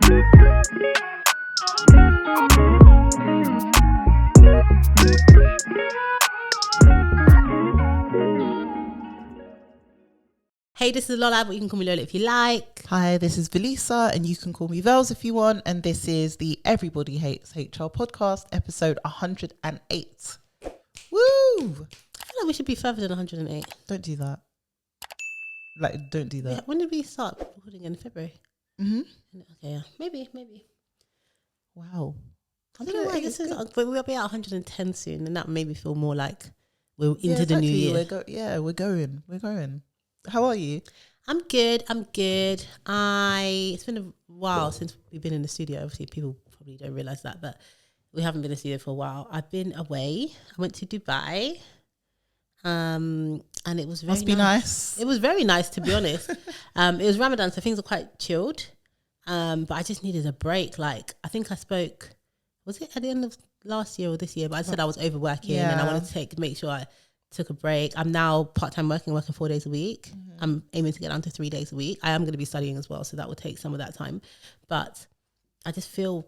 Hey, this is Lola, but you can call me Lola if you like. Hi, this is Velisa, and you can call me Vels if you want. And this is the Everybody Hates HR podcast, episode 108. Woo! I feel like we should be further than 108. Don't do that. Don't do that. Yeah, when did we start recording in February? Mm-hmm. Okay, yeah. Maybe. Wow. I don't know why this is, but we'll be at 110 soon, and that made me feel more like we're into the new year. We're going. How are you? I'm good. It's been a while since we've been in the studio. Obviously, people probably don't realize that, but we haven't been in the studio for a while. I've been away. I went to Dubai, and it was very nice. It was very nice, to be honest. It was Ramadan, so things are quite chilled. But I just needed a break. Like, I think I spoke, was it at the end of last year or this year? But I said I was overworking and I wanted to make sure I took a break. I'm now part-time working 4 days a week. Mm-hmm. I'm aiming to get down to 3 days a week. I am going to be studying as well, so that will take some of that time. But I just feel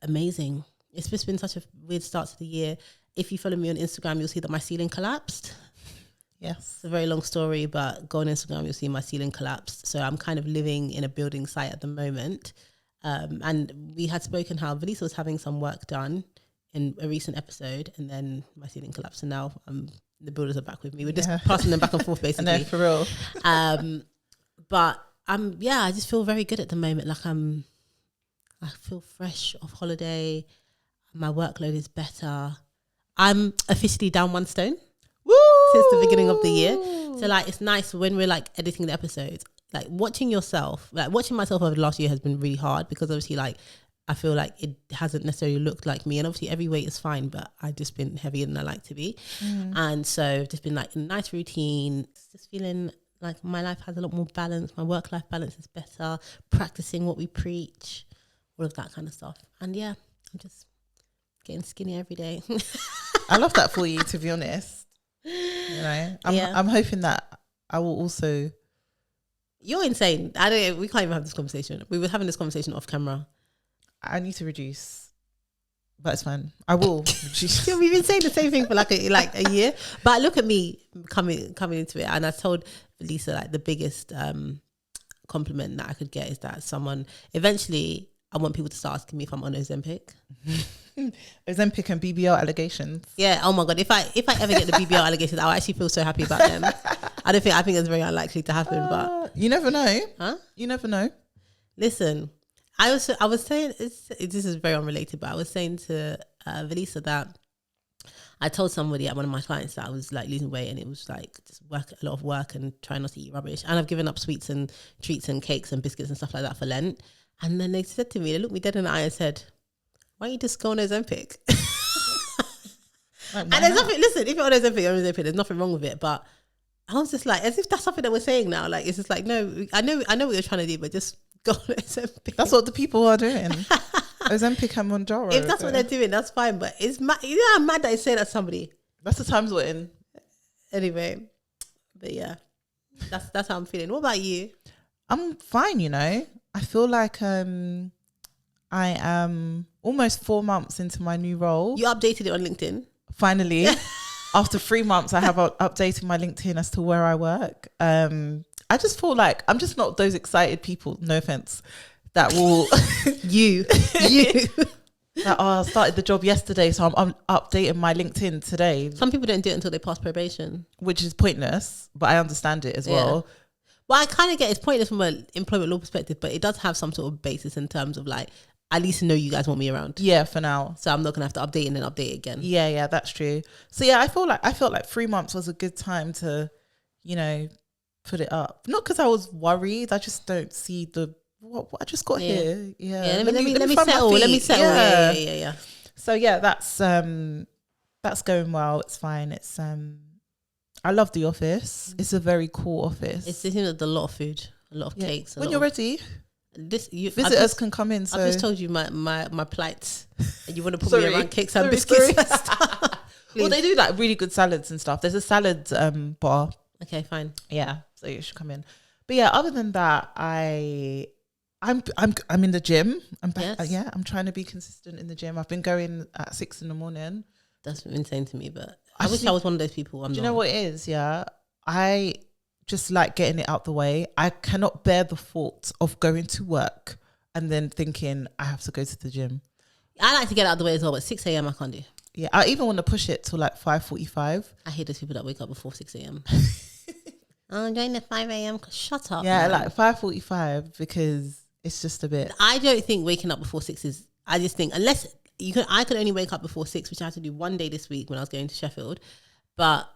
amazing. It's just been such a weird start to the year. If you follow me on Instagram, you'll see that my ceiling collapsed. Yes. It's a very long story, but go on Instagram, you'll see my ceiling collapsed. So I'm kind of living in a building site at the moment. And we had spoken how Velisa was having some work done in a recent episode, and then my ceiling collapsed, and now the builders are back with me. We're just passing them back and forth, basically. And for real. But I just feel very good at the moment. Like I feel fresh off holiday. My workload is better. I'm officially down 1 stone. Woo! Since the beginning of the year. So like, it's nice when we're like editing the episodes, like watching myself over the last year has been really hard, because obviously like I feel like it hasn't necessarily looked like me, and obviously every weight is fine, but I've just been heavier than I like to be. And so just been like in a nice routine, just feeling like my life has a lot more balance. My work-life balance is better, practicing what we preach, all of that kind of stuff. And yeah, I'm just getting skinny every day. I love that for you, to be honest. You know, I'm hoping that I will also. You're insane. We can't even have this conversation. We were having this conversation off camera. I need to reduce, but it's fine. I will reduce. We've been saying the same thing for like a year, but look at me coming into it. And I told Lisa, like, the biggest compliment that I could get is that someone eventually, I want people to start asking me if I'm on Ozempic. Ozempic and BBL allegations. Yeah. Oh my God. If I ever get the BBL allegations, I'll actually feel so happy about them. I think it's very unlikely to happen, but you never know. Huh? You never know. Listen, I was saying, this is very unrelated, but I was saying to Velisa that I told somebody at one of my clients that I was like losing weight, and it was like just a lot of work and trying not to eat rubbish. And I've given up sweets and treats and cakes and biscuits and stuff like that for Lent. And then they said to me, they looked me dead in the eye and said, "Why don't you just go on Ozempic?" And there's nothing, listen, if you're on Ozempic, you're on Ozempic, there's nothing wrong with it. But I was just like, as if that's something that we're saying now. Like, it's just like, no, I know what you're trying to do, but just go on Ozempic. That's what the people are doing. Ozempic and Monjaro. If that's what they're doing, that's fine. But it's mad. You know how mad that I say that to somebody. That's the times we're in. Anyway, but yeah, that's how I'm feeling. What about you? I'm fine. You know, I feel like I am almost 4 months into my new role. You updated it on LinkedIn. Finally, after 3 months, I have updated my LinkedIn as to where I work. I just feel like I'm just not those excited people, no offense, that will you that I started the job yesterday, so I'm updating my LinkedIn today. Some people don't do it until they pass probation, which is pointless, but I understand it as well. Well, I kind of get it's pointless from an employment law perspective, but it does have some sort of basis in terms of like, at least know you guys want me around. Yeah, for now. So I'm not gonna have to update and then update it again. Yeah, that's true. So yeah, I felt like 3 months was a good time to, you know, put it up. Not because I was worried. I just don't see what I just got here. Yeah. Let me settle. Yeah. So yeah, that's going well. It's fine. It's I love the office. It's a very cool office. It seems like a lot of food, a lot of cakes. When you're ready, visitors can come in. So I've just told you my plight, and you want to put me around cakes and biscuits and stuff. Well, they do like really good salads and stuff. There's a salad bar. Okay, fine. Yeah, so you should come in. But yeah, other than that, I I'm in the gym. I'm back. Yes. Yeah, I'm trying to be consistent in the gym. I've been going at 6 a.m. That's insane to me, but I wish I was one of those people. Do you know what it is? Yeah, I just like getting it out the way. I cannot bear the thought of going to work and then thinking I have to go to the gym. I like to get out of the way as well, but 6 a.m. I can't do. Yeah, I even want to push it to like 5:45. I hate those people that wake up before 6 a.m. I'm going to 5 a.m. Shut up. Yeah, man. like 5:45 because it's just a bit. I don't think waking up before 6 is. I just think unless you could, I could only wake up before 6, which I had to do one day this week when I was going to Sheffield. But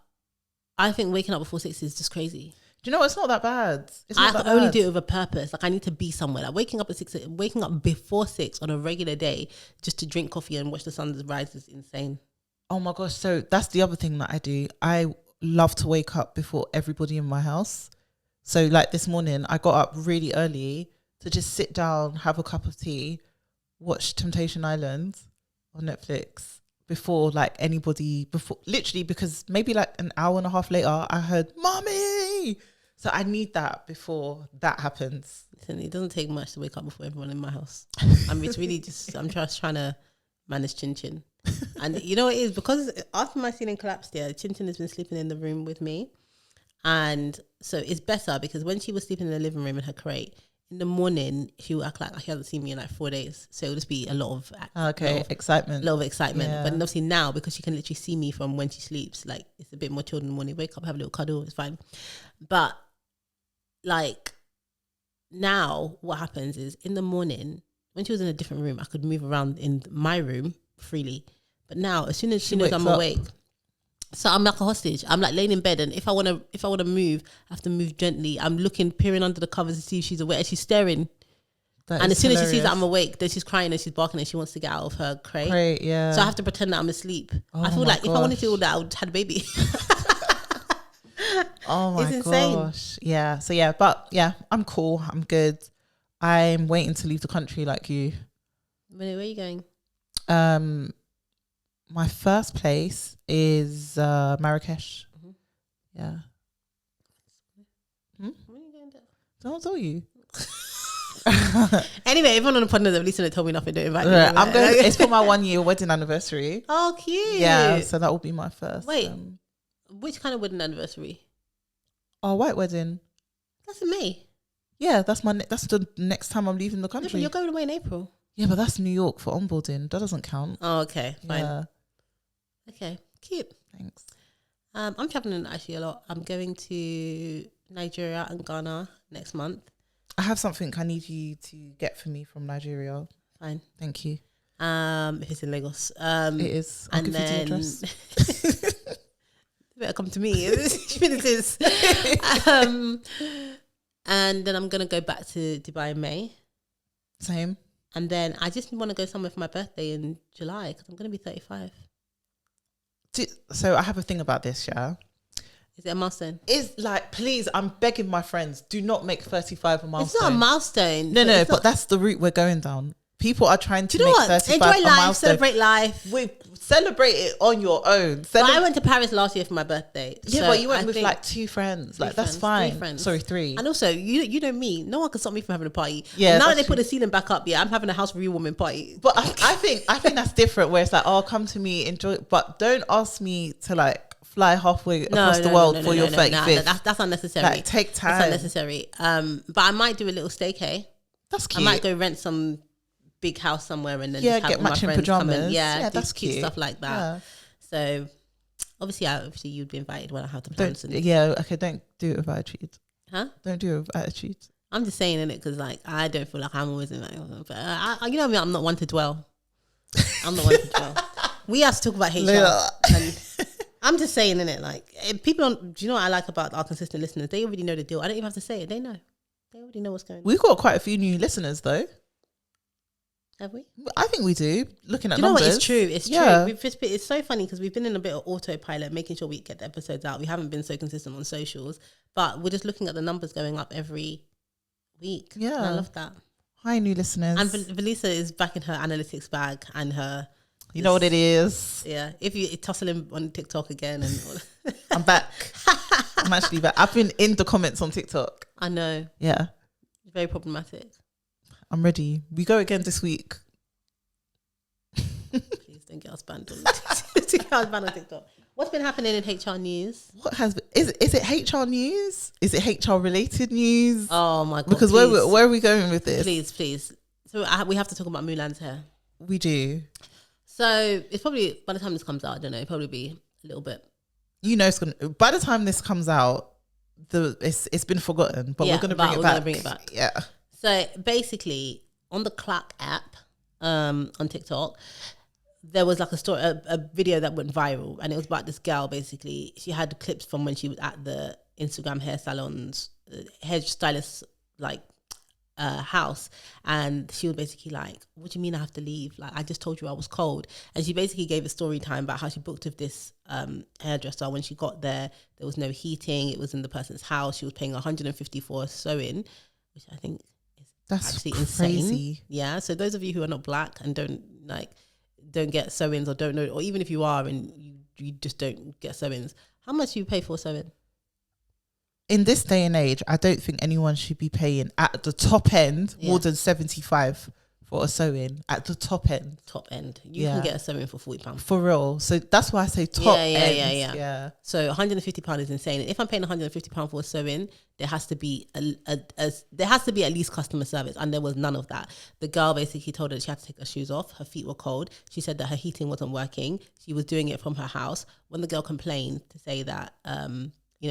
I think waking up before 6 is just crazy. Do you know, it's not that bad. I can only do it with a purpose. Like I need to be somewhere. Like waking up before 6 on a regular day just to drink coffee and watch the sunrise is insane. Oh my gosh. So that's the other thing that I do. I love to wake up before everybody in my house. So like this morning, I got up really early to just sit down, have a cup of tea, watch Temptation Island on Netflix before like anybody, literally because maybe like an hour and a half later, I heard, "Mommy!" So I need that before that happens. Listen, it doesn't take much to wake up before everyone in my house. I mean, it's really just, I'm just trying to manage Chin Chin. And you know what it is? Because after my ceiling collapsed, Chin Chin has been sleeping in the room with me. And so it's better because when she was sleeping in the living room in her crate, in the morning, she would act like she hasn't seen me in like 4 days. So it'll just be a lot of excitement. A lot of excitement. Yeah. But obviously now, because she can literally see me from when she sleeps, like it's a bit more chilled in the morning. Wake up, have a little cuddle, it's fine. But like now what happens is in the morning when she was in a different room I could move around in my room freely, but now as soon as she knows I'm awake, so I'm like a hostage. I'm like laying in bed, and if I want to move, I have to move gently. I'm peering under the covers to see if she's awake, and she's staring. And as soon as she sees that I'm awake, then she's crying and she's barking and she wants to get out of her crate. Yeah. So I have to pretend that I'm asleep. Oh I feel like if I wanted to do all that, I would have had a baby. Oh my It's insane. gosh. Yeah. So yeah, but yeah, I'm cool. I'm good. I'm waiting to leave the country like you. Where are you going? My first place is Marrakesh. Mm-hmm. Yeah. Where are you going to? Don't tell you. Anyway, everyone on the podcast at least told me nothing. Don't invite me. I'm going. It's for my 1 year wedding anniversary. Oh, cute. Yeah. So that will be my first. Wait. Which kind of wedding anniversary? Oh, white wedding. That's in May. Yeah, that's that's the next time I'm leaving the No, but country. you're going away in April. Yeah, but that's New York for onboarding. That doesn't count. Oh, okay. Fine. Yeah. Okay. Cute. Thanks. I'm traveling actually a lot. I'm going to Nigeria and Ghana next month. I have something I need you to get for me from Nigeria. Fine. Thank you. If it's in Lagos. It is. I'll and give you then the address. better come to me. It is. And then I'm gonna go back to Dubai in May. Same. And then I just want to go somewhere for my birthday in July because I'm gonna be 35. So I have a thing about this, yeah. Is it a milestone? Is like, please, I'm begging my friends, do not make 35 a milestone. It's not a milestone. No, but that's the route we're going down. People are trying to do you know make what? 35 Enjoy a life, milestone. celebrate life. Celebrate it on your own. But I went to Paris last year for my birthday. Yeah, so but you went I with think like 2 friends. Like, that's friends, fine. 3 friends. Sorry, 3. And also, you know me. No one can stop me from having a party. Yeah, now that they that's put the ceiling back up, I'm having a house rewarming party. But I think that's different. Where it's like, oh, come to me, enjoy. But don't ask me to like fly halfway across the world for your 35th. That's unnecessary. Like, take time. That's unnecessary. But I might do a little staycay. That's cute. I might go rent some big house somewhere and then get just have all my matching friends come pajamas. and, do that's cute stuff like that. Yeah. So obviously you'd be invited when I have the Don't plans. don't do it with attitude. Huh? Don't do it with attitude. I'm just saying in it because like I don't feel like I'm always invited. But you know me, I'm not one to dwell. I'm not one to dwell. We have to talk about HR. And I'm just saying in it, like people don't. Do you know what I like about our consistent listeners? They already know the deal. I don't even have to say it. They know. They already know what's going on. We've got quite a few new listeners though. Have we? I think we do. Looking at Do you know numbers. what? It's true. It's Yeah. true. It's so funny because we've been in a bit of autopilot, making sure we get the episodes out. We haven't been so consistent on socials, but we're just looking at the numbers going up every week. Yeah. And I love that. Hi, new listeners. And Valisa is back in her analytics bag and her. You know what it is. Yeah. If you tussle him on TikTok again and I'm back. I'm actually back. I've been in the comments on TikTok. I know. Yeah. Very problematic. I'm ready. We go again this week. Please don't get us banned on TikTok. What's been happening in HR news? Is it HR news? Is it HR related news? Oh my god! Because where are we going with this? Please. So we have to talk about Mulan's hair. We do. So it's probably, by the time this comes out, I don't know, it'll probably be a little bit. You know, by the time this comes out, it's been forgotten, but we're going to bring it back. Yeah. So basically, on the Clack app, on TikTok, there was like a video that went viral, and it was about this girl. Basically, she had clips from when she was at the Instagram hair salon's hairstylist house, and she was basically like, "What do you mean I have to leave? Like, I just told you I was cold." And she basically gave a story time about how she booked with this hairdresser. When she got there was no heating. It was in the person's house. She was paying 150 for a sew-in, which I think is actually crazy. Insane. Yeah. So those of you who are not black and don't get sew-ins, or don't know, or even if you are and you just don't get sew-ins, how much do you pay for a sew-in? In this day and age, I don't think anyone should be paying at the top end more than 75 for a sew-in. At the top end. You can get a sew-in for £40. For real. So that's why I say top end. Yeah. So £150 is insane. And if I'm paying £150 for a sew-in, there has to be at least customer service, and there was none of that. The girl basically told her that she had to take her shoes off. Her feet were cold. She said that her heating wasn't working. She was doing it from her house. When the girl complained to say that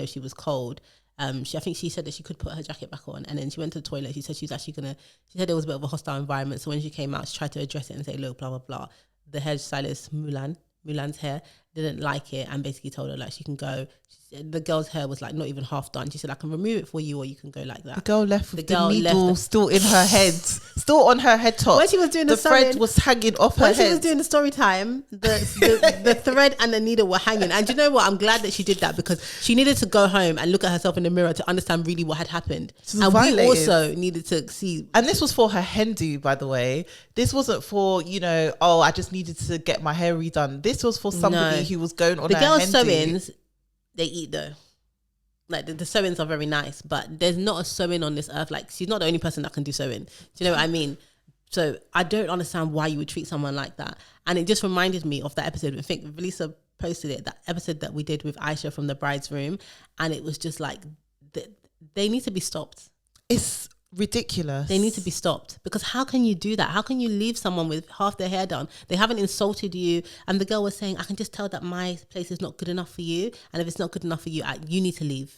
she was cold, I think she said that she could put her jacket back on, and then she went to the toilet. She said she said there was a bit of a hostile environment. So when she came out, she tried to address it and say, look, blah, blah, blah. The hairstylist, Mulan's hair, didn't like it and basically told her like she can go. She said the girl's hair was like not even half done. She said, I can remove it for you, or you can go like that. The girl left with the needle still in her head, still on her head top. When she was doing the thread was hanging off her head. When she was doing the story time, the thread and the needle were hanging. And do you know what? I'm glad that she did that, because she needed to go home and look at herself in the mirror to understand really what had happened. And we also needed to see. And this was for her hen do, by the way. This wasn't for, I just needed to get my hair redone. This was for somebody who was going on the her girl's hen sew-ins, they eat though. Like the sew-ins are very nice, but there's not a sew-in on this earth. Like, she's not the only person that can do sew-in. Do you know what I mean? So I don't understand why you would treat someone like that. And it just reminded me of that episode. I think Lisa posted it, that episode that we did with Aisha from the bride's room. And it was just like, they need to be stopped. It's ridiculous. They need to be stopped, because how can you do that? How can you leave someone with half their hair done? They haven't insulted you. And the girl was saying, I can just tell that my place is not good enough for you. And if it's not good enough for you, you need to leave.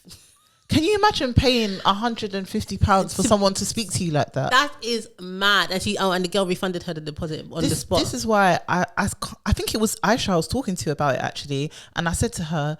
Can you imagine paying £150 for someone to speak to you like that? That is mad. And and the girl refunded her the deposit on the spot. This is why I think it was Aisha I was talking to about it actually. And I said to her,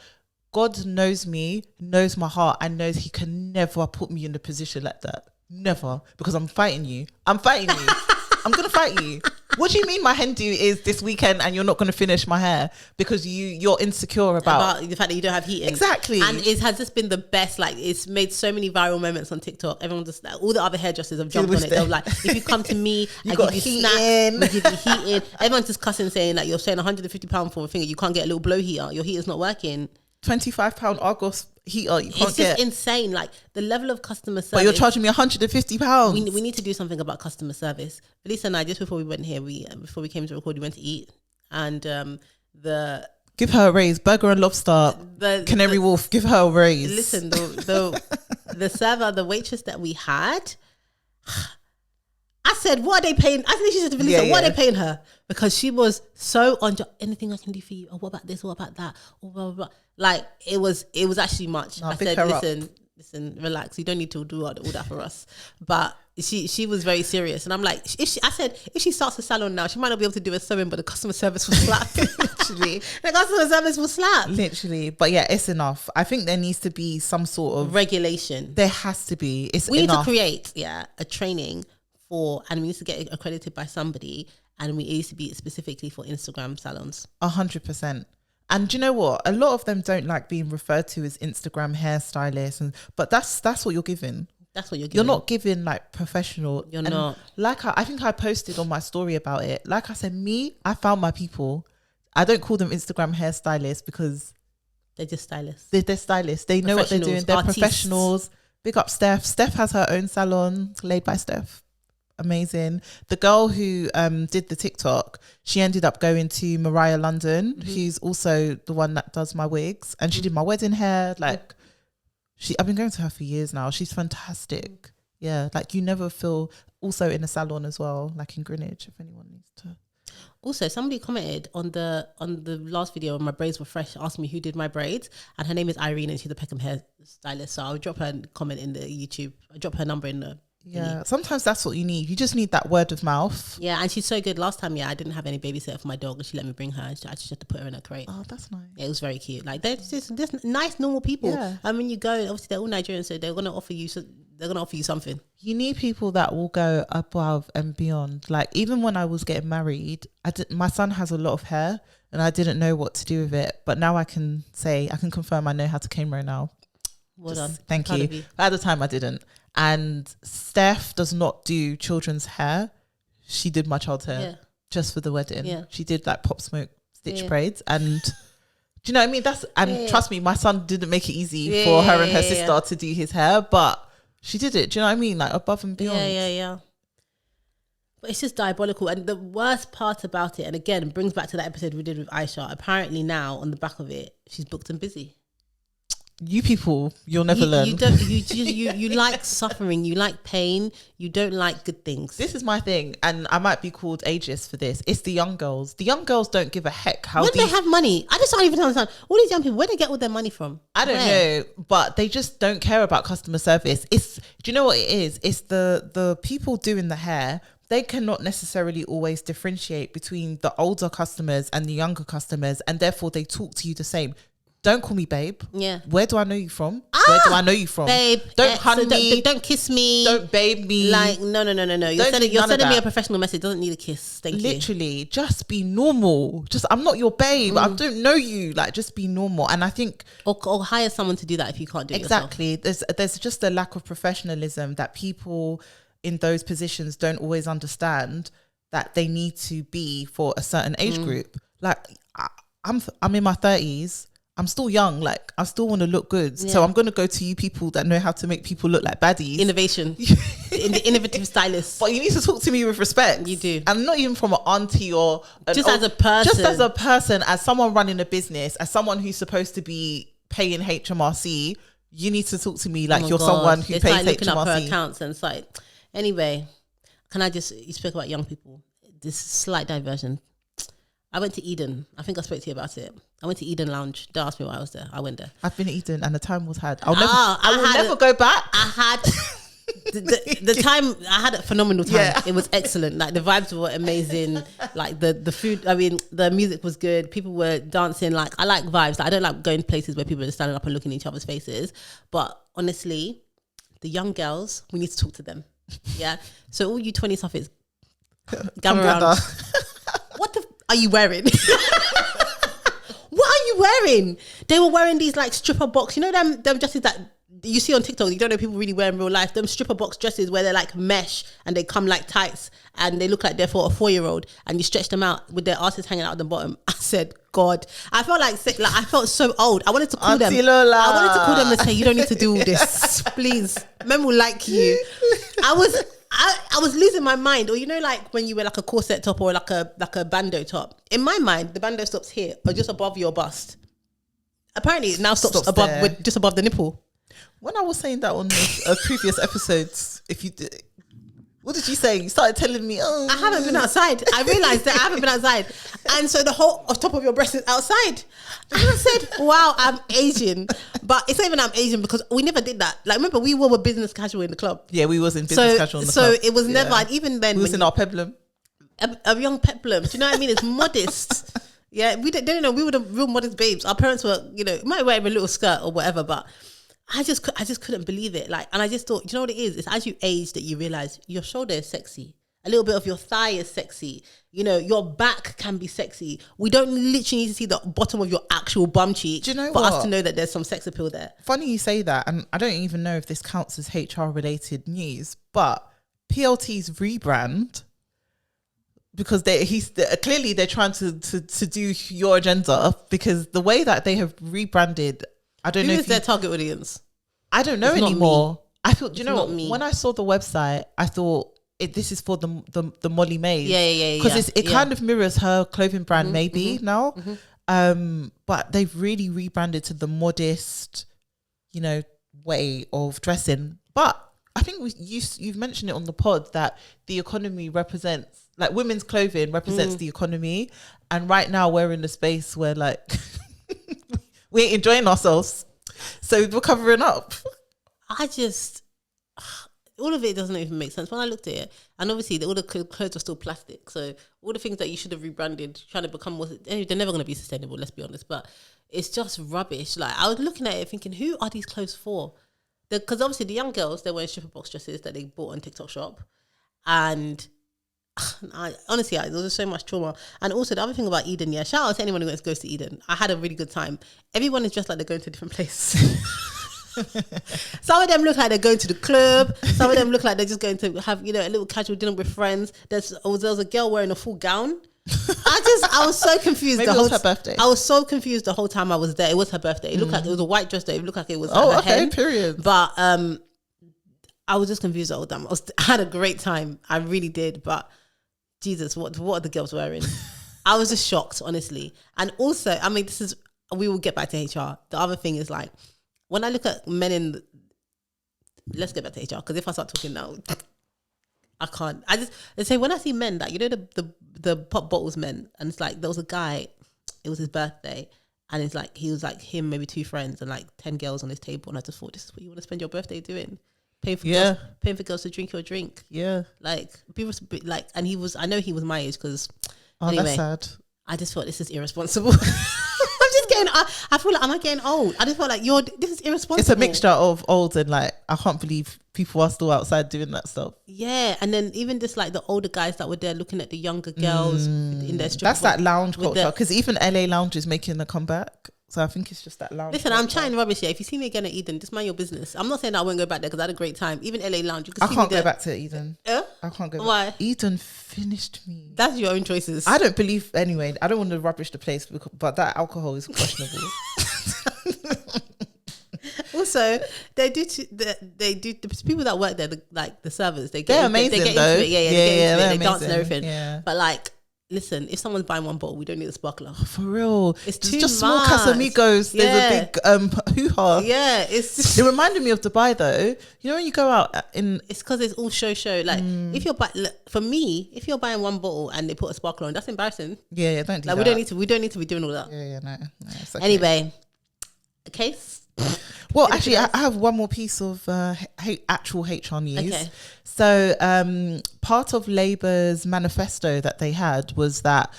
God knows me, knows my heart, and knows he can never put me in a position like that. Never. Because I'm fighting you. I'm going to fight you. What do you mean my hen do is this weekend and you're not going to finish my hair because you're insecure about the fact that you don't have heating? Exactly. And it has just been the best. Like, it's made so many viral moments on TikTok. Everyone just, all the other hairdressers have jumped on it. They're like, if you come to me, I give you snacks, we give you heating. Everyone's just cussing, saying that you're saying £150 for a thing. You can't get a little blow heater. Your heater's not working. £25 Argos heater you can't get. It's just insane, like the level of customer service. But you're charging me £150. We need to do something about customer service. Lisa and I, just before we went here, before we came to record, we went to eat, and give her a raise. Burger and Lobster, Canary Wolf, give her a raise. Listen, the server, the waitress that we had, I said, what are they paying? I think she said to Lisa, what are they paying her? Because she was so on, anything I can do for you? Or what about this? What about that? Or blah, blah, blah. Like, it was actually much. No, I said, listen, relax. You don't need to do all that for us. But she was very serious. And I'm like, if she starts a salon now, she might not be able to do a sewing, but the customer service will slap. Literally. The customer service will slap. Literally. But yeah, it's enough. I think there needs to be some sort of regulation. There has to be. We need to create a training and we need to get it accredited by somebody, and we need to be specifically for Instagram salons. 100%. And do you know what? A lot of them don't like being referred to as Instagram hairstylists, but that's what you're giving. That's what you're giving. You're not giving like professional. You're not. Like I think I posted on my story about it. Like I said, I found my people. I don't call them Instagram hairstylists because they're just stylists. They're stylists. They know what they're doing. They're artists. Professionals. Big up Steph. Steph has her own salon, Laid by Steph. amazing. The girl who did the TikTok, she ended up going to Mariah London, who's also the one that does my wigs, and she did my wedding hair. Like, I've been going to her for years now. She's fantastic. Yeah, like you never feel. Also in a salon as well, like in Greenwich, if anyone needs to. Also, somebody commented on the last video when my braids were fresh, asked me who did my braids, and her name is Irene, and she's a Peckham hair stylist. So I'll drop her comment in the YouTube. I'll drop her number in the. Sometimes that's what you need. You just need that word of mouth. Yeah, and she's so good. Last time, I didn't have any babysitter for my dog, and she let me bring her. And I just had to put her in a crate. Oh, that's nice. Yeah, it was very cute. Like they're just nice, normal people. Yeah. And when you go, obviously they're all Nigerian, so they're gonna offer you. They're gonna offer you something. You need people that will go above and beyond. Like even when I was getting married, my son has a lot of hair, and I didn't know what to do with it. But now I can confirm I know how to comb hair now. Well done. Thank you. At the time I didn't. And Steph does not do children's hair. She did my child's hair just for the wedding. Yeah. She did like pop smoke stitch braids. And do you know what I mean? Trust me, my son didn't make it easy for her and her sister to do his hair, but she did it. Do you know what I mean? Like above and beyond. Yeah. But it's just diabolical. And the worst part about it, and again, brings back to that episode we did with Aisha. Apparently now on the back of it, she's booked and busy. You people, you'll never learn. You like suffering, you like pain, you don't like good things. This is my thing, and I might be called ageist for this. It's the young girls. The young girls don't give a heck how they have money. I just don't even understand. All these young people, where do they get all their money from? I don't know, but they just don't care about customer service. Do you know what it is? It's the people doing the hair. They cannot necessarily always differentiate between the older customers and the younger customers, and therefore they talk to you the same. Don't call me babe. Yeah. Where do I know you from? Where do I know you from? Babe. Don't hug me. Don't kiss me. Don't babe me. Like, no. You're sending me a professional message. Doesn't need a kiss. Thank you. Literally, just be normal. I'm not your babe. I don't know you. Like, just be normal. And I think... Or hire someone to do that if you can't do it exactly. yourself. There's just a lack of professionalism that people in those positions don't always understand that they need to be for a certain age group. Like, I'm in my 30s. I'm still young, like I still want to look good. Yeah. So I'm going to go to you people that know how to make people look like baddies. Innovation. The innovative stylist. But you need to talk to me with respect. You do. And not even from an auntie or... as a person. Just as a person, as someone running a business, as someone who's supposed to be paying HMRC, you need to talk to me like you're someone who pays HMRC. Looking up her accounts and site. Anyway, you spoke about young people. This slight diversion. I went to Eden. I think I spoke to you about it. I went to Eden Lounge. Don't ask me why I was there. I went there. I've been to Eden and the time was had. I will never go back. I had the time. I had a phenomenal time. Yeah. It was excellent. Like the vibes were amazing. Like the food. I mean, the music was good. People were dancing. Like I like vibes. Like, I don't like going places where people are standing up and looking in each other's faces. But honestly, the young girls, we need to talk to them. Yeah. So all you 20-somethings, gather around. What the are you wearing? What are you wearing? They were wearing these like stripper box, you know them dresses that you see on TikTok. You don't know people really wear in real life. Them stripper box dresses where they're like mesh and they come like tights and they look like they're for a 4-year-old, and you stretch them out with their asses hanging out at the bottom. I said, God, I felt like I felt so old. I wanted to call them. Lola. I wanted to call them and say, you don't need to do all this, please. Men will like you. I was losing my mind. Or you know, like when you wear like a corset top or like a bandeau top. In my mind, the bandeau stops here or just above your bust. Apparently, it now stops above just above the nipple. When I was saying that on previous episodes, what did you say? You started telling me, oh, I haven't been outside. I realised that I haven't been outside, and so the whole top of your breast is outside. And I said, wow, I'm Asian. But it's not even I'm Asian because we never did that. Like, remember, we were business casual in the club. Yeah, we was in business casual in the club. So it was never, and even then. We was in our peplum. A young peplum. Do you know what I mean? It's modest. Yeah, we didn't know. We were the real modest babes. Our parents were, might wear a little skirt or whatever, but I just couldn't believe it. Like, and I just thought, you know what it is? It's as you age that you realize your shoulder is sexy. A little bit of your thigh is sexy. Your back can be sexy. We don't literally need to see the bottom of your actual bum cheek for us to know that there's some sex appeal there. Funny you say that, and I don't even know if this counts as HR related news, but PLT's rebrand, because clearly they're trying to do your agenda, because the way that they have rebranded, I don't know if their target audience. I don't know anymore. I thought, when I saw the website, I thought this is for the Molly Mays. Yeah. Because it kind of mirrors her clothing brand maybe now. But they've really rebranded to the modest, you know, way of dressing. But I think you've mentioned it on the pod that the economy represents, like, women's clothing represents the economy. And right now we're in a space where, like, we ain't enjoying ourselves. So we're covering up. All of it doesn't even make sense when I looked at it. And obviously, all the clothes are still plastic. So all the things that you should have rebranded, trying to become more, they're never going to be sustainable, let's be honest. But it's just rubbish. Like, I was looking at it thinking, who are these clothes for? Because obviously the young girls, they're wearing stripper box dresses that they bought on TikTok Shop. And honestly, there was so much trauma. And also the other thing about Eden, shout out to anyone who goes to Eden. I had a really good time. Everyone is dressed like they're going to a different place. Some of them look like they're going to the club. Some of them look like they're just going to have, a little casual dinner with friends. There was a girl wearing a full gown. I was so confused. Maybe it was her birthday. I was so confused the whole time I was there. It was her birthday. It looked like it was a white dress though. It looked like it was her hen. Period. But I was just confused the whole time. I had a great time. I really did. But Jesus, what are the girls wearing? I was just shocked, honestly. And also, I mean, we will get back to HR. The other thing is, like, when I look at men let's get back to HR, because if I start talking now, I can't. They say when I see men, like, the pop bottles men, and it's like, there was a guy, it was his birthday, and it's like, he was like him, maybe 2 friends, and like 10 girls on his table, and I just thought, this is what you want to spend your birthday doing? Paying for girls to drink your drink. Yeah. Like, people, like, and I know he was my age, because anyway, that's sad. I just thought, this is irresponsible. I feel like, am I getting old? I just felt like this is irresponsible. It's a mixture of old and, like, I can't believe people are still outside doing that stuff. Yeah, and then even just like the older guys that were there looking at the younger girls in their strip. That's that lounge culture, because even LA Lounge is making a comeback. So I think it's just that lounge. Listen, I'm chatting rubbish here. If you see me again at Eden, just mind your business. I'm not saying that I won't go back there because I had a great time. Even LA Lounge, you can see me there. I can't go back to Eden. I can't go back. Why? Eden finished me. That's your own choices. I don't believe, anyway, I don't want to rubbish the place, but that alcohol is questionable. Also, they do the people that work there, the servers, they're amazing. They get though. into it. Yeah, they get into it. They dance and everything. Yeah. But, like, listen, if someone's buying one bottle, we don't need a sparkler. Oh, for real. It's just small Casamigos. There's a big hoo-ha. Yeah. It reminded me of Dubai, though. You know when you go out it's because it's all show. Like, if you're for me, if you're buying one bottle and they put a sparkler on, that's embarrassing. Yeah, don't do that. We don't need to be doing all that. Yeah, no. It's okay. Anyway, a case. Well, actually, I have one more piece of actual HR news. Okay. So part of Labour's manifesto that they had was that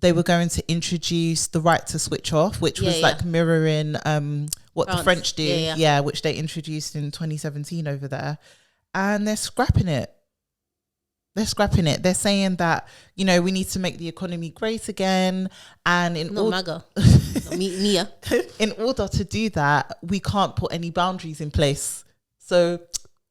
they were going to introduce the right to switch off, which was like mirroring what France. The French did, which they introduced in 2017 over there. And they're scrapping it. They're saying that, we need to make the economy great again. And in MAGA. Mia. In order to do that, we can't put any boundaries in place. So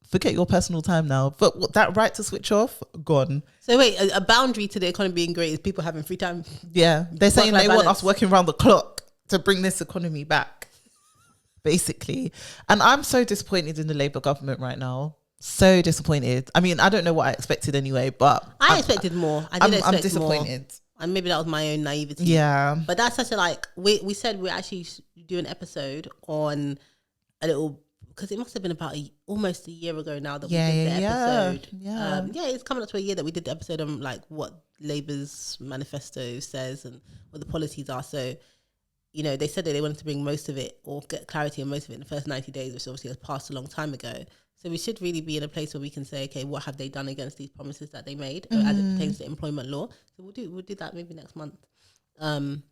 forget your personal time now. But that right to switch off, gone. So wait, a boundary to the economy being great is people having free time? Yeah. They're saying they want us working around the clock to bring this economy back, basically. And I'm so disappointed in the Labour government right now. So disappointed. I mean, I don't know what I expected anyway, but I expected more. I'm disappointed. More. And maybe that was my own naivety. Yeah. But that's such a we said we actually do an episode on a little, because it must have been about almost a year ago now that we did the episode. Yeah. It's coming up to a year that we did the episode on like what Labour's manifesto says and what the policies are. So, they said that they wanted to bring most of it or get clarity on most of it in the first 90 days, which obviously has passed a long time ago. So we should really be in a place where we can say, okay, what have they done against these promises that they made as it pertains to employment law? So we'll do that maybe next month, and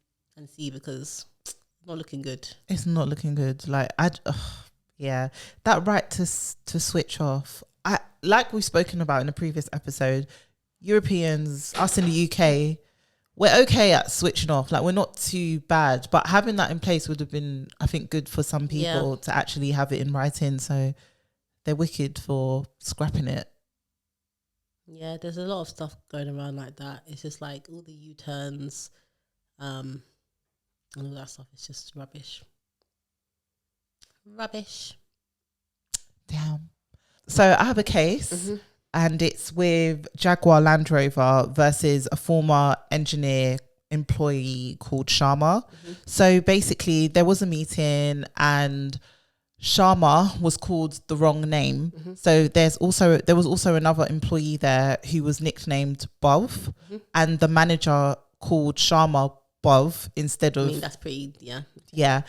see, because it's not looking good. It's not looking good. Like that right to switch off. Like we've spoken about in a previous episode, Europeans, us in the UK, we're okay at switching off. Like, we're not too bad, but having that in place would have been, I think, good for some people to actually have it in writing. So they're wicked for scrapping it. Yeah, there's a lot of stuff going around like that. It's just like all the U-turns and all that stuff. It's just rubbish. Damn. So I have a case. and it's with Jaguar Land Rover versus a former engineer employee called Sharma. So basically there was a meeting and Sharma was called the wrong name. So there was also another employee there who was nicknamed Bov, and the manager called Sharma Bov instead of. I mean, that's pretty, yeah. Yeah.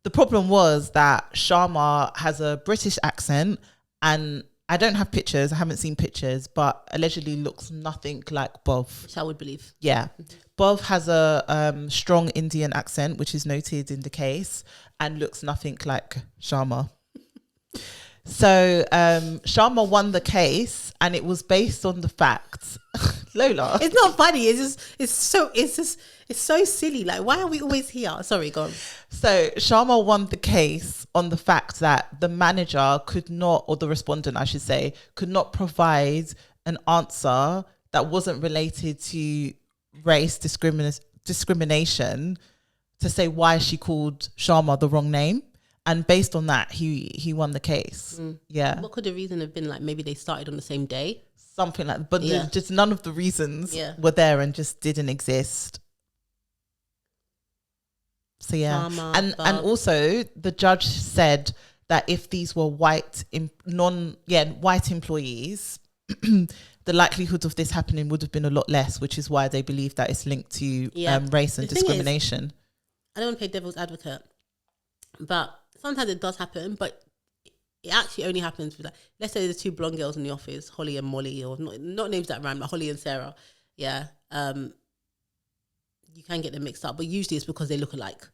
The problem was that Sharma has a British accent, and I don't have pictures. I haven't seen pictures, but allegedly looks nothing like Bov. Which I would believe. Yeah. Bov has a strong Indian accent, which is noted in the case, and looks nothing like Sharma. So Sharma won the case, and it was based on the fact. Lola, it's not funny. It's so silly. Like, why are we always here? Sorry, go on. So Sharma won the case on the fact that the manager could not, or the respondent, I should say, could not provide an answer that wasn't related to race discrimination to say why she called Sharma the wrong name. And based on that, he won the case. Yeah. What could the reason have been? Like, maybe they started on the same day? Something like that. But just none of the reasons were there and just didn't exist. So yeah. And also the judge said that if these were white employees, the likelihood of this happening would have been a lot less, which is why they believe that it's linked to race and discrimination. I don't want to play devil's advocate, but sometimes it does happen, but it actually only happens with, like, let's say there's two blonde girls in the office, Holly and Molly, or not names that rhyme, but Holly and Sarah. Yeah. You can get them mixed up, but usually it's because they look alike.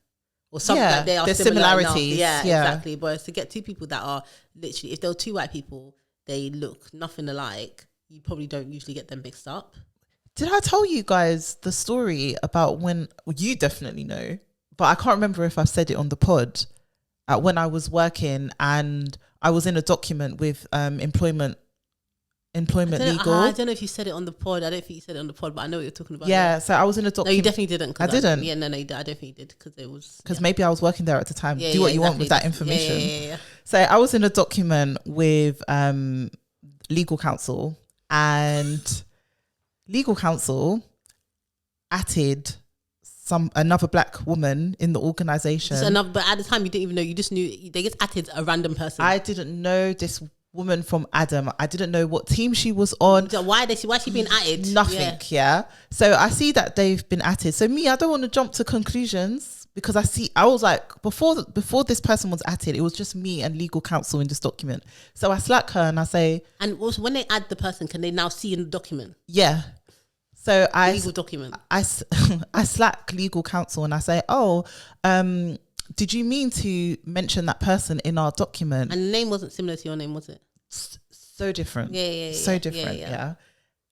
Or something like they are there's similar similarities. Yeah, exactly. But to get two people that are literally, if there were two white people, they look nothing alike, you probably don't usually get them mixed up. Did I tell you guys the story about when, you definitely know, but I can't remember if I've said it on the pod, when I was working and I was in a document with employment legal. I don't know if you said it on the pod. I don't think you said it on the pod, but I know what you're talking about. Yeah, so I was in a document. No, you definitely didn't. I didn't. No, I don't think you did, because it was... Because maybe I was working there at the time. Do what you want with that information. Yeah. So I was in a document with legal counsel, and legal counsel atted another black woman in the organization. But at the time you didn't even know. You just knew they just atted a random person. I didn't know this woman from Adam. I didn't know what team she was on. So why is she being atted? Nothing. Yeah. So I see that they've been atted. So me, I don't want to jump to conclusions, because I was like, before this person was atted, it was just me and legal counsel in this document. So I slack her and I say, and also when they add the person, can they now see in the document? Yeah. So legal document. I slack legal counsel and I say, did you mean to mention that person in our document? And the name wasn't similar to your name, was it? So different. Yeah. So different, yeah.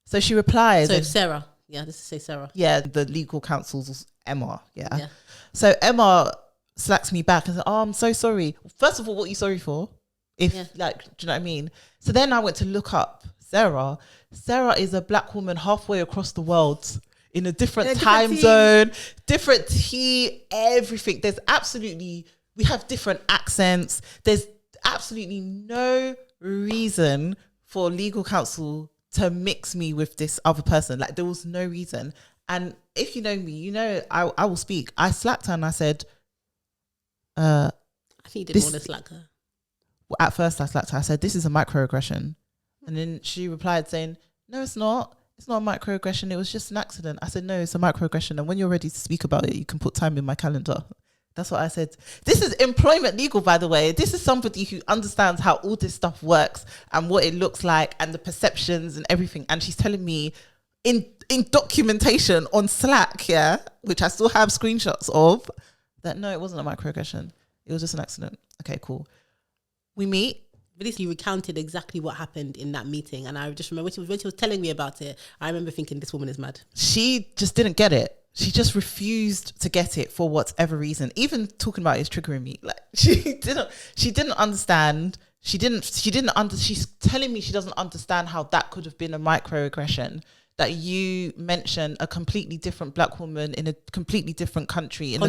So she replies. So Sarah. Yeah, let's say Sarah. Yeah, the legal counsel's Emma, yeah. So Emma slacks me back and says, I'm so sorry. First of all, what are you sorry for? Do you know what I mean? So then I went to look up Sarah. Sarah is a black woman halfway across the world, in a different time zone, different tea, everything. We have different accents. There's absolutely no reason for legal counsel to mix me with this other person. Like, there was no reason. And if you know me, you know I will speak. I slacked her and I said, I think you didn't want to slack her. At first I slacked her. I said, this is a microaggression. And then she replied saying, no, it's not. It's not a microaggression. It was just an accident. I said, no, it's a microaggression. And when you're ready to speak about it, you can put time in my calendar. That's what I said. This is employment legal, by the way. This is somebody who understands how all this stuff works and what it looks like and the perceptions and everything. And she's telling me in documentation on Slack, which I still have screenshots of, that no, it wasn't a microaggression. It was just an accident. Okay, cool. We meet. You recounted exactly what happened in that meeting, and I just remember when she was telling me about it, I remember thinking, this woman is mad. She just didn't get it. She just refused to get it for whatever reason. Even talking about it is triggering me. Like, she didn't understand. She's telling me she doesn't understand how that could have been a microaggression. That you mentioned a completely different black woman in a completely different country, in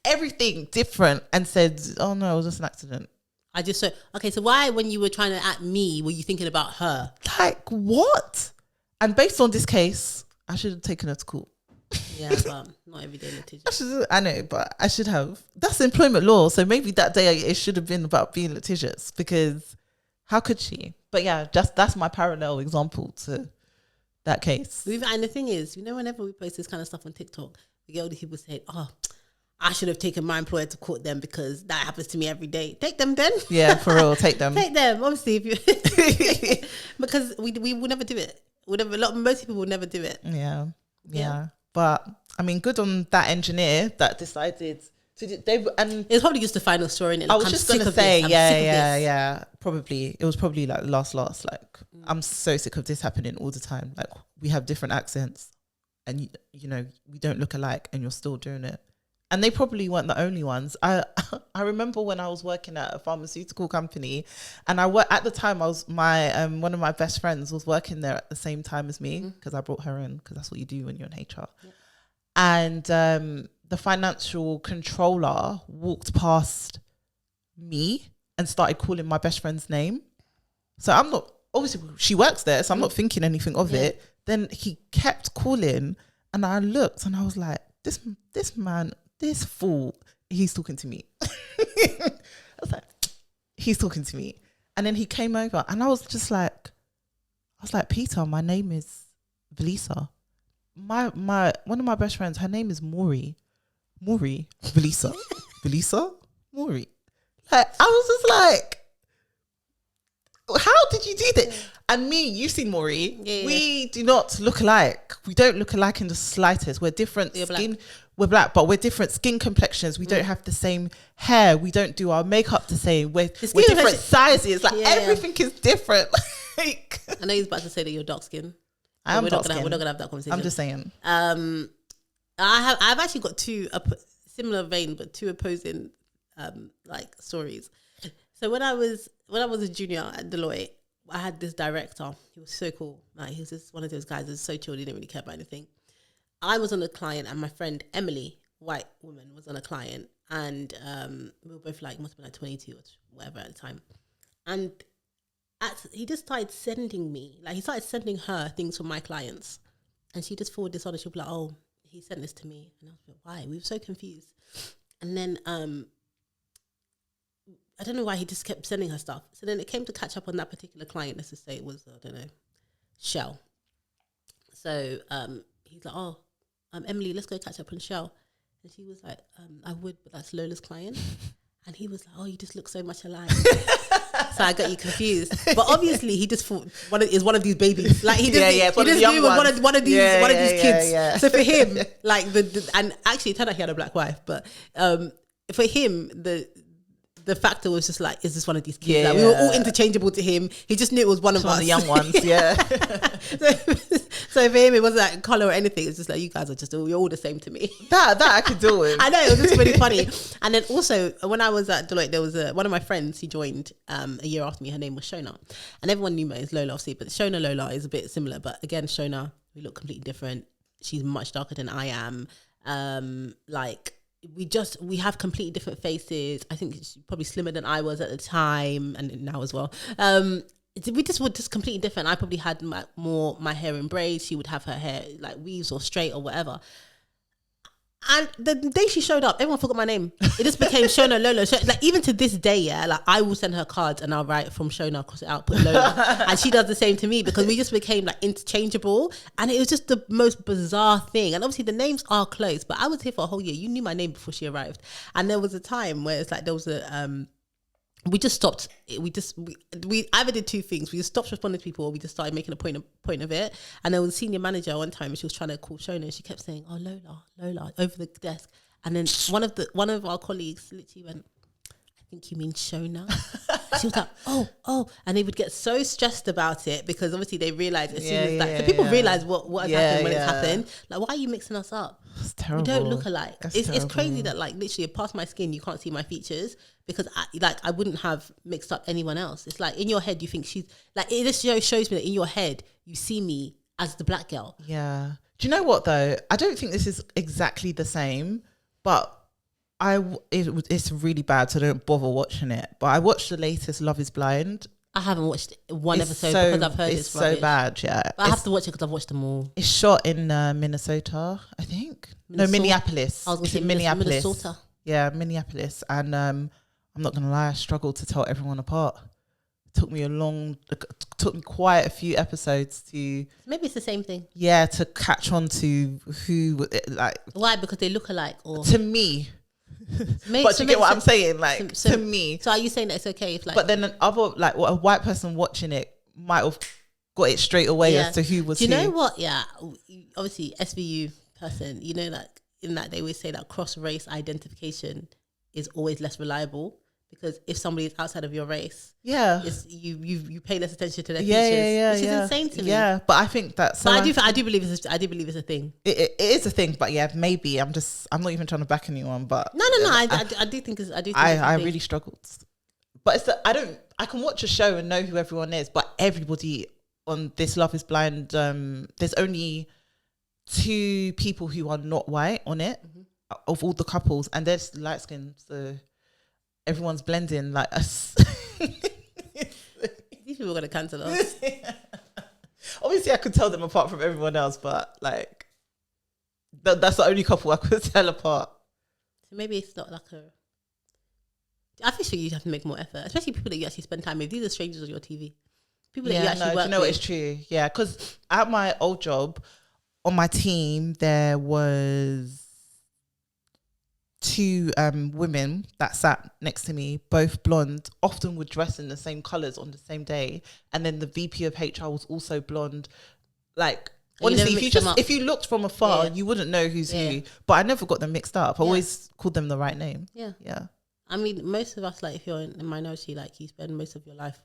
everything different, and said, oh no, it was just an accident. I just so okay. So why, when you were trying to at me, were you thinking about her? Like what? And based on this case, I should have taken her to court. Yeah, but not every day litigious. I know, but I should have. That's employment law, so maybe that day it should have been about being litigious, because how could she? But yeah, that's my parallel example to that case. And the thing is, whenever we post this kind of stuff on TikTok, we get all these people saying, "Oh, I should have taken my employer to court then because that happens to me every day." Take them then. Yeah, for real, take them. Take them. Obviously, if you because we will never do it. Most people will never do it. Yeah. But I mean, good on that engineer that decided to do. And it's probably just the final story. And I was just gonna say, yeah. Probably it was probably like last. Like I'm so sick of this happening all the time. Like we have different accents, and we don't look alike, and you're still doing it. And they probably weren't the only ones. I remember when I was working at a pharmaceutical company, and at the time I was one of my best friends was working there at the same time as me, because I brought her in, because that's what you do when you're in HR. Yeah. And the financial controller walked past me and started calling my best friend's name. So I'm not, obviously she works there, so I'm not thinking anything of it. Then he kept calling, and I looked and I was like, this man, this fool, he's talking to me. I was like, he's talking to me. And then he came over, and I was like, Peter, my name is Velisa. My one of my best friends, her name is Maury, Velisa, Velisa, Maury. Like, I was just like, how did you do that? And me, you've seen Maury. Yeah. We do not look alike. We don't look alike in the slightest. We're different skin. We're black, but we're different skin complexions. We don't have the same hair. We don't do our makeup the same. We're different sizes. Like everything is different. Like, I know he's about to say that you're dark skin. I am dark skin. We're not gonna have that conversation. I'm just saying. I've actually got two similar vein, but two opposing like stories. So when I was a junior at Deloitte, I had this director. He was so cool. Like, he was just one of those guys that's so chill. He didn't really care about anything. I was on a client, and my friend Emily, white woman, was on a client, and we were both must have been 22 or whatever at the time. And he just started sending her things from my clients, and she just forwarded this on, and she'll be like, "Oh, he sent this to me," and I was like, "Why?" We were so confused. And then I don't know why he just kept sending her stuff. So then it came to catch up on that particular client. Let's just say it was, I don't know, Shell. So he's like, "Oh, Emily, let's go catch up on Shell." And she was like, "I would, but that's Lola's client." And he was like, "Oh, you just look so much alike." So I got you confused. But obviously he just thought one of these babies. Like he just knew one of these kids. Yeah. So for him, like and actually it turned out he had a black wife, but for him the factor was just like, is this one of these kids? Like, we were all interchangeable to him. He just knew it was one of us. The young ones, yeah. So for him, it wasn't like colour or anything. It's just like, you guys are you're all the same to me. That I could do with. I know, it was just really funny. And then also, when I was at Deloitte, there was one of my friends, he joined a year after me. Her name was Shona. And everyone knew me as Lola, obviously. But Shona Lola is a bit similar. But again, Shona, we look completely different. She's much darker than I am. We have completely different faces. I think she's probably slimmer than I was at the time, and now as well. We just were just completely different. I probably had my hair in braids. She would have her hair like weaves or straight or whatever. And the day she showed up, everyone forgot my name. It just became Shona Lola. Like, even to this day, like I will send her cards and I'll write from Shona, cross it out, put Lola. And she does the same to me, because we just became like interchangeable. And it was just the most bizarre thing. And obviously the names are close, but I was here for a whole year. You knew my name before she arrived. And there was a time where it's like there was we just stopped. We either did two things. We just stopped responding to people, or we just started making a point of it. And there was a senior manager one time, and she was trying to call Shona, and she kept saying, "Oh, Lola," over the desk. And then one of our colleagues literally went, "I think you mean Shona." She was like, "Oh," and they would get so stressed about it, because obviously they realized as soon as so people realize what has happened when it's happened. Like, why are you mixing us up? It's terrible. We don't look alike. It's crazy that like literally past my skin you can't see my features, because I wouldn't have mixed up anyone else. It's like in your head you think she's like, it just shows me that in your head you see me as the black girl. Yeah. Do you know what though? I don't think this is exactly the same, but It's really bad, so don't bother watching it. But I watched the latest Love Is Blind. I haven't watched one It's episode so, because I've heard it's rubbish. so bad. Yeah, But I have to watch it because I've watched them all. it's shot in Minnesota, I think. No, Minneapolis. I was going to say Minneapolis. Minnesota. Yeah, Minneapolis. And I'm not gonna lie, I struggled to tell everyone apart. It took me quite a few episodes to Maybe it's the same thing. to catch on to who, like, Why? Because they look alike, or to me. maybe, But you get what I'm saying, like, to me. So are you saying that it's okay if, like, But then another, like, a white person watching it might have got it straight away as to who was who. Do you know what? Yeah, obviously SVU person, you know, like in that they always say that cross race identification is always less reliable, because if somebody is outside of your race, it's, you pay less attention to their features, which is insane to me. Yeah, but I think that's. But I do believe it's a thing. It is a thing, but yeah, maybe I'm not even trying to back anyone, but no. I do think it's. I really struggled, but it's I can watch a show and know who everyone is, but everybody on this Love Is Blind, there's only 2 people who are not white on it of all the couples, and they're just light skinned, so everyone's blending like us. These people are gonna cancel us. Obviously, I could tell them apart from everyone else, but like that's the only couple I could tell apart. So maybe it's not like a. I think you have to make more effort, especially people that you actually spend time with. These are strangers on your TV. People that you actually work with. It's true. Yeah, because at my old job, on my team, there was 2 women that sat next to me, both blonde, often would dress in the same colours on the same day. And then the VP of HR was also blonde. Like, honestly, if you looked from afar, you wouldn't know who's who. But I never got them mixed up. I always called them the right name. Yeah. I mean, most of us, like, if you're in a minority, like, you spend most of your life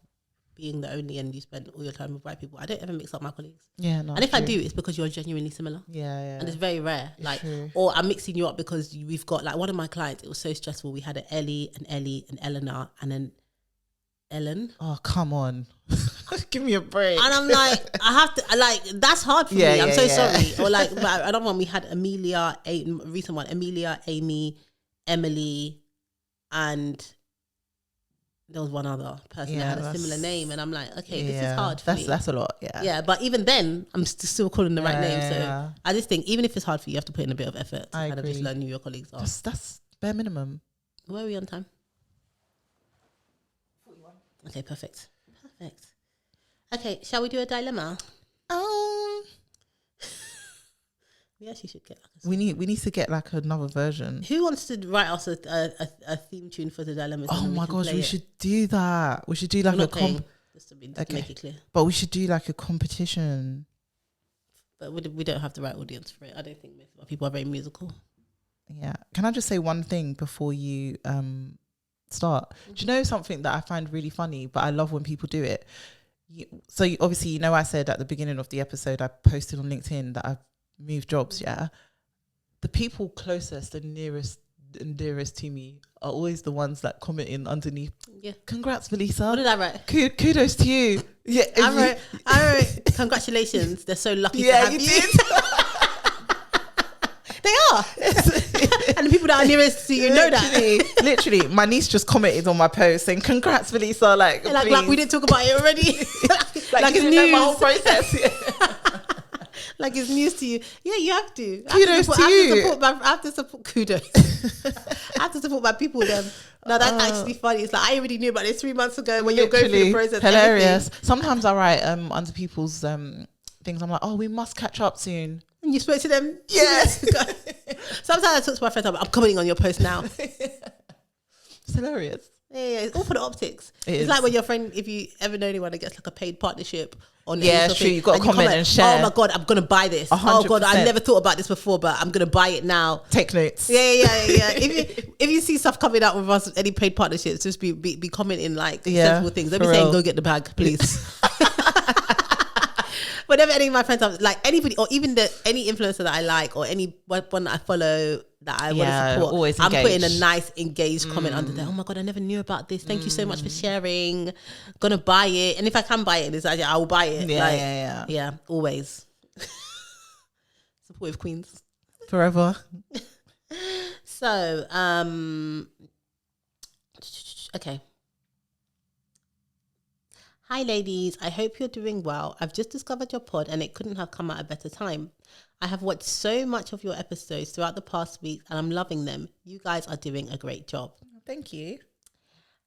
being the only, and you spend all your time with white people. I don't ever mix up my colleagues. Yeah, no. And if I do, it's because you're genuinely similar. Yeah. And it's very rare. Like, or I'm mixing you up because we've got, like, one of my clients, it was so stressful. We had an Ellie, an Eleanor, and an Ellen. Oh, come on. Give me a break. And I'm like, I have to, like, that's hard for me. I'm so sorry. Or like, another one, we had Amelia, recent one, Amelia, Amy, Emily, and there was one other person that had a similar name, and I'm like, okay, this is hard for me. That's a lot, Yeah, but even then, I'm still calling the right name. So I just think, even if it's hard for you, you have to put in a bit of effort to kind of just learn who your colleagues are. That's bare minimum. Where are we on time? 41. Okay, perfect. Okay, shall we do a dilemma? We actually should get. We need to get like another version. Who wants to write us a theme tune for the dilemma? Oh my gosh, we should do that. We should do like just to make it clear. But we should do like a competition. But we don't have the right audience for it. I don't think most of our people are very musical. Yeah. Can I just say one thing before you start? Do you know something that I find really funny, but I love when people do it? Obviously, I said at the beginning of the episode, I posted on LinkedIn that I've moved jobs. The people closest and nearest and dearest to me are always the ones that comment in underneath. Congrats, Melissa. What did I write? Kudos to you. I wrote congratulations, they're so lucky to have you. Did. They are. And the people that are nearest to you know that. Literally, my niece just commented on my post saying, congrats, Melissa. Like we didn't talk about it already. like it's news. My whole process. Like it's news to you. Yeah, you have to. Kudos to you. I have to support kudos. I have to support my people then. No, that's actually funny. It's like I already knew about this 3 months ago when you're going through the process. Hilarious. Sometimes I write under people's things. I'm like, oh, we must catch up soon. And you spoke to them? Yes. Sometimes I talk to my friends, I'm commenting on your post now. It's hilarious. Yeah, it's all for the optics. It's like when your friend, if you ever know anyone that gets like a paid partnership on true. You've got to comment and share. Oh my God, I'm going to buy this. 100%. Oh God, I never thought about this before, but I'm going to buy it now. Take notes. Yeah. If you see stuff coming out with us, any paid partnerships, just be commenting like sensible things. Don't be saying, go get the bag, please. Whenever any of my friends have, like anybody, or even any influencer that I like, or any one that I follow that I want to support, always I'm putting a nice engaged comment under there. Oh my God, I never knew about this. Thank you so much for sharing. Gonna buy it, and if I can buy it, I will buy it. Yeah, always. Supportive queens forever. So, okay. Hi, ladies. I hope you're doing well. I've just discovered your pod and it couldn't have come at a better time. I have watched so much of your episodes throughout the past week and I'm loving them. You guys are doing a great job. Thank you.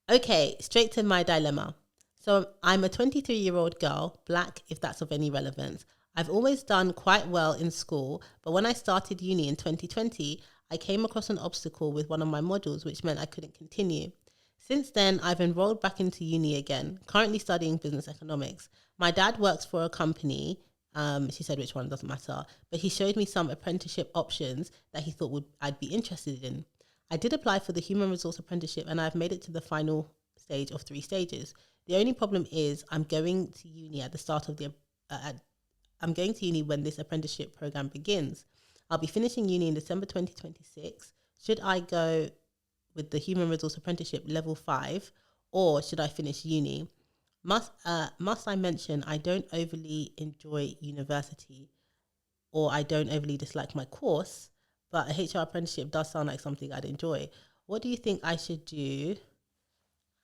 Okay, straight to my dilemma. So I'm a 23-year-old girl, black if that's of any relevance. I've always done quite well in school, but when I started uni in 2020, I came across an obstacle with one of my modules, which meant I couldn't continue. Since then, I've enrolled back into uni again, currently studying business economics. My dad works for a company, she said which one, doesn't matter, but he showed me some apprenticeship options that he thought I'd be interested in. I did apply for the human resource apprenticeship and I've made it to the final stage of 3 stages. The only problem is I'm going to uni at the start of I'm going to uni when this apprenticeship program begins. I'll be finishing uni in December 2026. Should I go with the human resource apprenticeship level 5 or should I finish uni? Must I mention I don't overly enjoy university or I don't overly dislike my course, but a HR apprenticeship does sound like something I'd enjoy. What do you think I should do?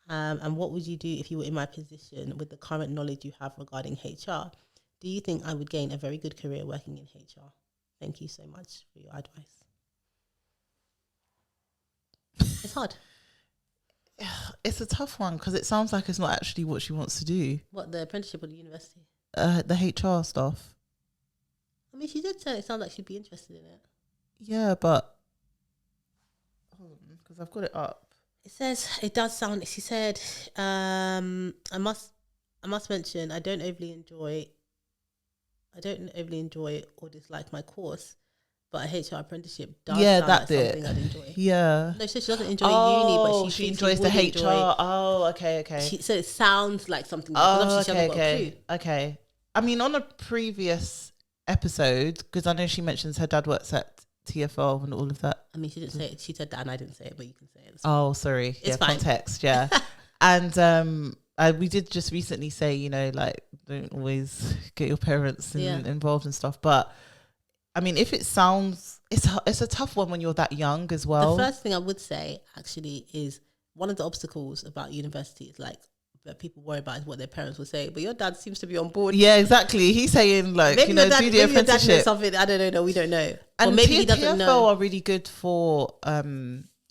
And what would you do if you were in my position with the current knowledge you have regarding HR? Do you think I would gain a very good career working in HR? Thank you so much for your advice. It's hard. It's a tough one because it sounds like it's not actually what she wants to do. What, the apprenticeship or the university? The HR stuff. I mean, she did say it sounds like she'd be interested in it. Yeah, but hold on, because I've got it up. It says it does sound. She said, "I must mention I don't overly enjoy or dislike my course, but a HR apprenticeship does sound like something I'd enjoy." Yeah. No, she doesn't enjoy uni, but she enjoys the HR. Okay. So it sounds like something. Okay. I mean, on a previous episode, because I know she mentions her dad works at TFL and all of that. I mean, she didn't say it. She said that, and I didn't say it, but you can say it. Oh, sorry. It's fine. Context. Yeah. And we did just recently say, like, don't always get your parents involved and stuff. But I mean, if it sounds, it's a tough one when you're that young as well. The first thing I would say actually is one of the obstacles about university is like that people worry about is what their parents will say. But your dad seems to be on board. Yeah, exactly. He's saying like, maybe do the apprenticeship. Your dad knows something. I don't know. We don't know. And or maybe he doesn't TFL know. are really good for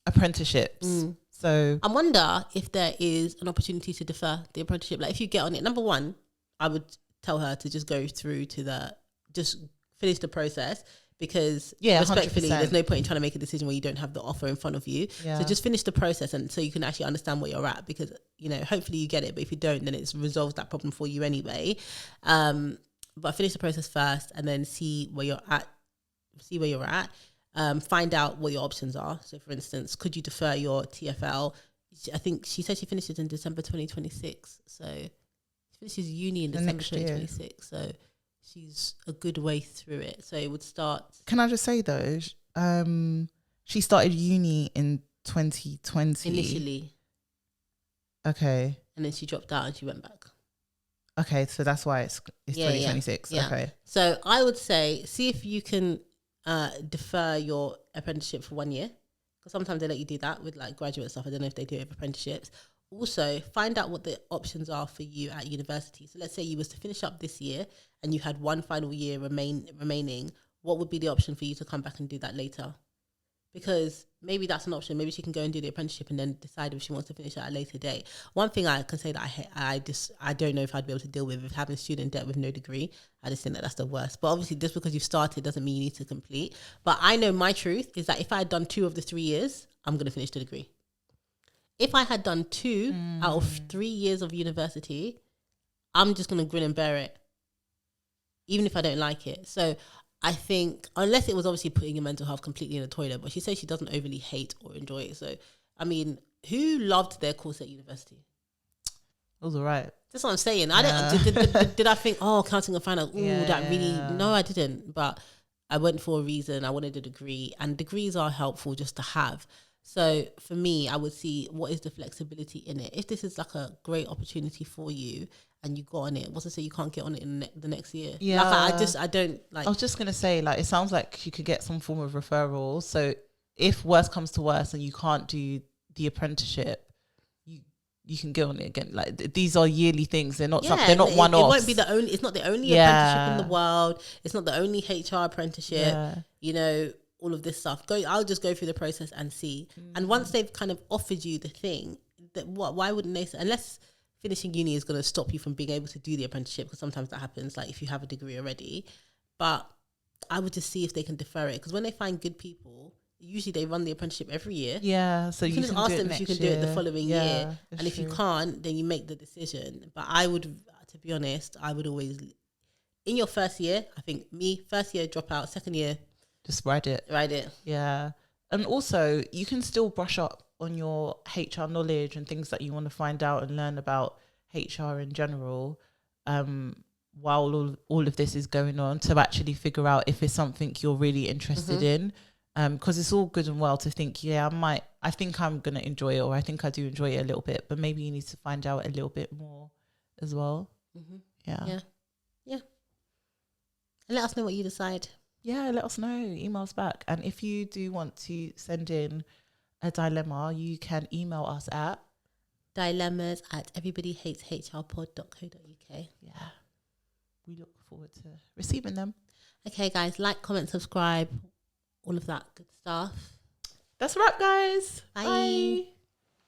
apprenticeships. So I wonder if there is an opportunity to defer the apprenticeship. Like if you get on it, number one, I would tell her to just go through to just finish the process. Because respectfully, 100%. there's no point in trying to make a decision where you don't have the offer in front of you. So just finish the process and so you can actually understand where you're at, because, hopefully you get it. But if you don't, then it resolves that problem for you anyway. But finish the process first and then see where you're at. Find out what your options are. So for instance, could you defer your TFL? I think she said she finishes in December 2026. So she finishes uni in December 2026. So she's a good way through it. So it would start. Can I just say though, she started uni in 2020 initially. Okay. And then she dropped out and she went back. Okay, so that's why it's 2026. Yeah. Okay. So I would say see if you can defer your apprenticeship for 1 year, because sometimes they let you do that with like graduate stuff. I don't know if they do it with apprenticeships. Also, find out what the options are for you at university. So let's say you was to finish up this year and you had one final year remaining. What would be the option for you to come back and do that later? Because maybe that's an option. Maybe she can go and do the apprenticeship and then decide if she wants to finish at a later date. One thing I can say that I don't know if I'd be able to deal with having student debt with no degree. I just think that that's the worst. But obviously, just because you've started doesn't mean you need to complete. But I know my truth is that if I had done 2 of the 3 years, I'm going to finish the degree. If I had done 2 out of 3 years of university, I'm just going to grin and bear it, even if I don't like it. So I think, unless it was obviously putting your mental health completely in the toilet, but she says she doesn't overly hate or enjoy it. So, I mean, who loved their course at university? It was all right. That's what I'm saying. I don't. Did I think, counting and finance? That really? No, I didn't. But I went for a reason. I wanted a degree, and degrees are helpful just to have. So for me, I would see what is the flexibility in it. If this is like a great opportunity for you and you got on it, what's to say you can't get on it in the next year? Yeah. I don't like. I was just going to say, like, it sounds like you could get some form of referral. So if worse comes to worse and you can't do the apprenticeship, you can go on it again. Like these are yearly things. They're not they're not one off. It won't be the only. It's not the only apprenticeship in the world. It's not the only HR apprenticeship. You know, all of this stuff. I'll just go through the process and see. And once they've kind of offered you the thing, that why wouldn't they? Unless finishing uni is going to stop you from being able to do the apprenticeship, because sometimes that happens. Like if you have a degree already, but I would just see if they can defer it, because when they find good people, usually they run the apprenticeship every year. Yeah, so you can just ask them if you can do it the following year, and if you can't, then you make the decision. But I would, to be honest, I would always, in your first year, I think first year drop out, second year just ride it. Yeah, and also you can still brush up on your HR knowledge and things that you want to find out and learn about HR in general, while all of this is going on, to actually figure out if it's something you're really interested in. Because it's all good and well to think, I think I'm going to enjoy it, or I think I do enjoy it a little bit, but maybe you need to find out a little bit more as well. Yeah. And let us know what you decide. Yeah, let us know. Emails back. And if you do want to send in a dilemma, you can email us at dilemmas@everybodyhateshrpod.co.uk. Yeah. We look forward to receiving them. Okay, guys, like, comment, subscribe, all of that good stuff. That's a wrap, guys. Bye.